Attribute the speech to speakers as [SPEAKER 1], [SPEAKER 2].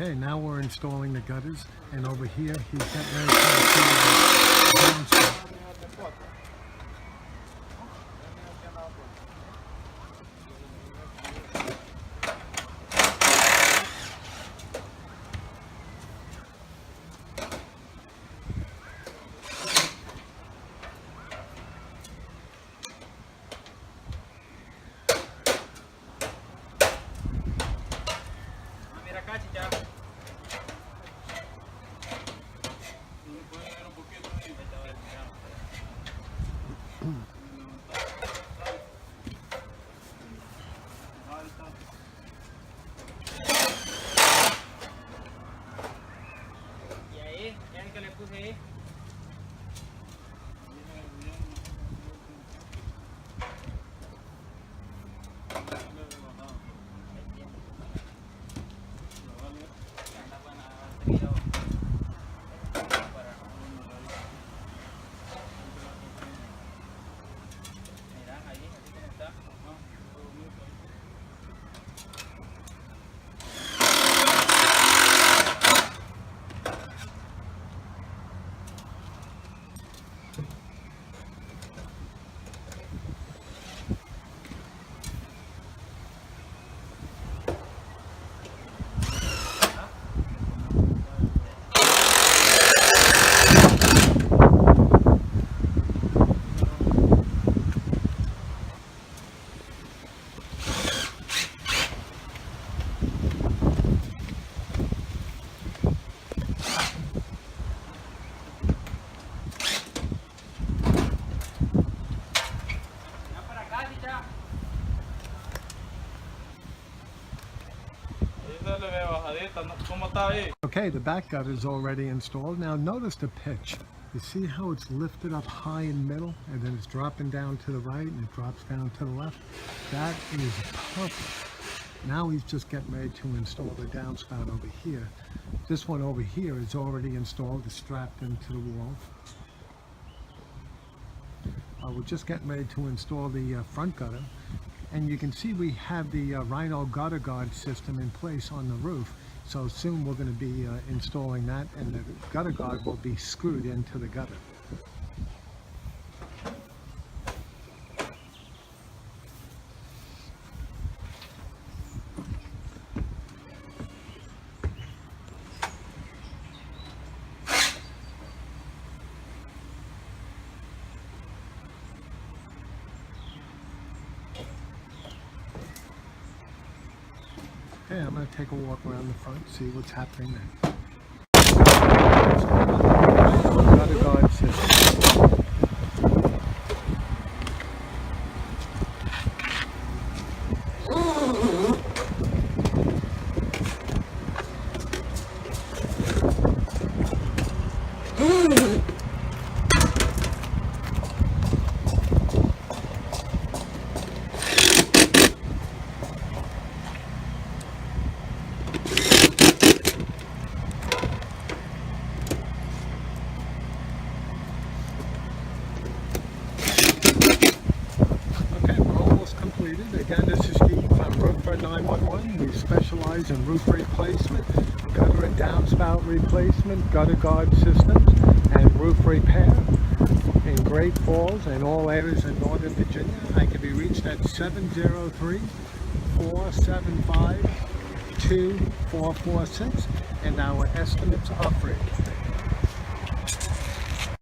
[SPEAKER 1] Okay, now we're installing the gutters, and over here he's getting ready to install the downspout. Okay, the back gutter is already installed. Now notice the pitch. You see how it's lifted up high in the middle and then it's dropping down to the right and it drops down to the left? That is perfect. Now he's just getting ready to install the downspout over here. This one over here is already installed, it's strapped into the wall. We're just getting ready to install the front gutter. And you can see we have the Rhino gutter guard system in place on the roof. So soon we're going to be installing that, and the gutter guard will be screwed into the gutter. Okay, I'm going to take a walk around the front, see what's happening there. Gutter guard system. Again, this is Steve from Roofer 911. We specialize in roof replacement, gutter and downspout replacement, gutter guard systems, and roof repair in Great Falls and all areas in Northern Virginia. I can be reached at 703-475-2446, and our estimates are free.